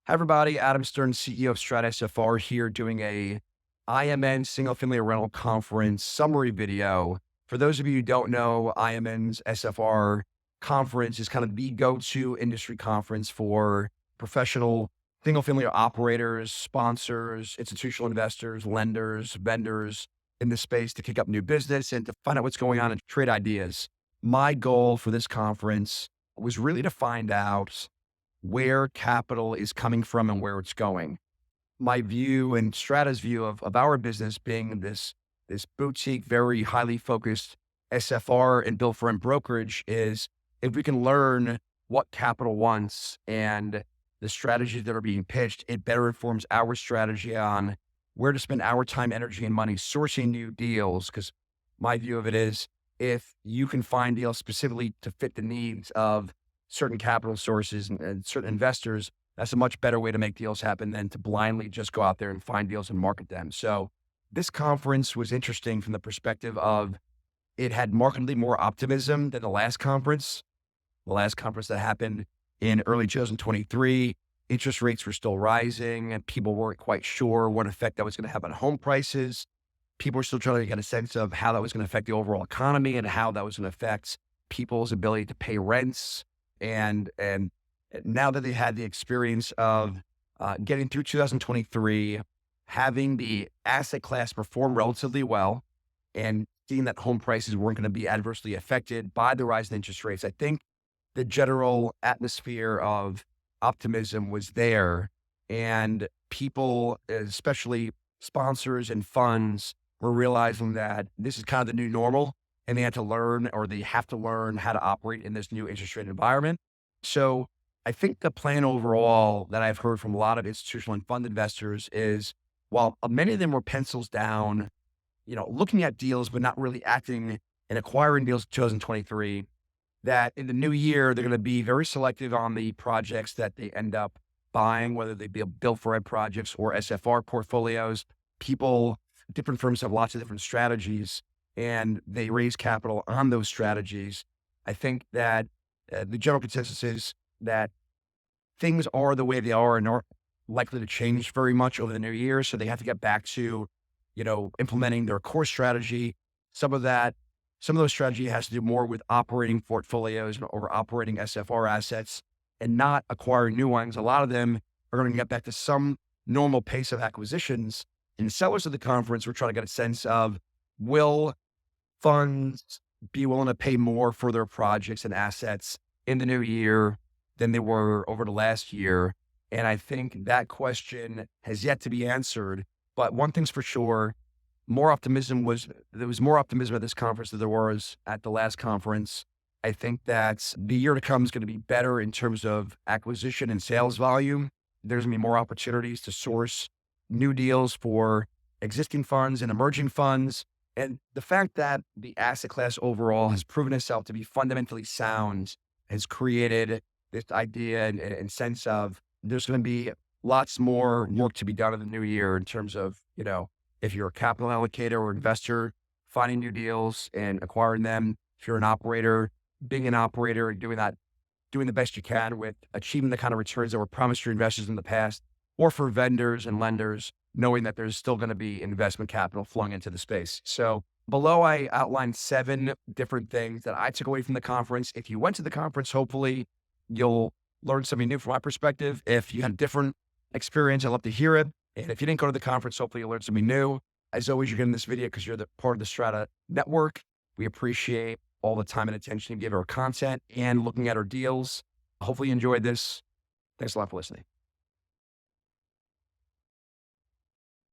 Hi, everybody. Adam Stern, CEO of Strata SFR here doing a IMN single family rental conference summary video. For those of you who don't know, IMN's SFR conference is kind of the go-to industry conference for professional single family operators, sponsors, institutional investors, lenders, vendors in the space to kick up new business and to find out what's going on and trade ideas. My goal for this conference was really to find out where capital is coming from and where it's going. My view and Strata's view of our business being this boutique, very highly focused SFR and built for rent brokerage is if we can learn what capital wants and the strategies that are being pitched, it better informs our strategy on where to spend our time, energy, and money sourcing new deals. Because my view of it is if you can find deals specifically to fit the needs of certain capital sources and certain investors, that's a much better way to make deals happen than to blindly just go out there and find deals and market them. So this conference was interesting from the perspective of it had markedly more optimism than the last conference. The last conference that happened in early 2023, interest rates were still rising and people weren't quite sure what effect that was going to have on home prices. People were still trying to get a sense of how that was going to affect the overall economy and how that was going to affect people's ability to pay rents. And now that they had the experience of getting through 2023, having the asset class perform relatively well and seeing that home prices weren't going to be adversely affected by the rise in interest rates, I think the general atmosphere of optimism was there. And people, especially sponsors and funds, were realizing that this is kind of the new normal and they had to learn, or they have to learn how to operate in this new interest rate environment. So I think the plan overall that I've heard from a lot of institutional and fund investors is while many of them were pencils down, looking at deals, but not really acting and acquiring deals in 2023, that in the new year, they're going to be very selective on the projects that they end up buying, whether they be built for rent projects or SFR portfolios. Different firms have lots of different strategies and they raise capital on those strategies. I think that the general consensus is that things are the way they are and aren't likely to change very much over the new year. So they have to get back to, implementing their core strategy. Some of those strategy has to do more with operating portfolios or operating SFR assets and not acquiring new ones. A lot of them are going to get back to some normal pace of acquisitions. And sellers of the conference were trying to get a sense of, will funds be willing to pay more for their projects and assets in the new year than they were over the last year? And I think that question has yet to be answered. But one thing's for sure, there was more optimism at this conference than there was at the last conference. I think that the year to come is going to be better in terms of acquisition and sales volume. There's going to be more opportunities to source new deals for existing funds and emerging funds. And the fact that the asset class overall has proven itself to be fundamentally sound has created this idea and sense of there's going to be lots more work to be done in the new year in terms of, if you're a capital allocator or investor, finding new deals and acquiring them. If you're an operator, being an operator and doing the best you can with achieving the kind of returns that were promised to your investors in the past, or for vendors and lenders, knowing that there's still going to be investment capital flowing into the space. So below, I outlined 7 different things that I took away from the conference. If you went to the conference, hopefully you'll learn something new from my perspective. If you had a different experience, I'd love to hear it. And if you didn't go to the conference, hopefully you'll learn something new. As always, you're getting this video because you're the part of the Strata network. We appreciate all the time and attention you give our content and looking at our deals. Hopefully you enjoyed this. Thanks a lot for listening.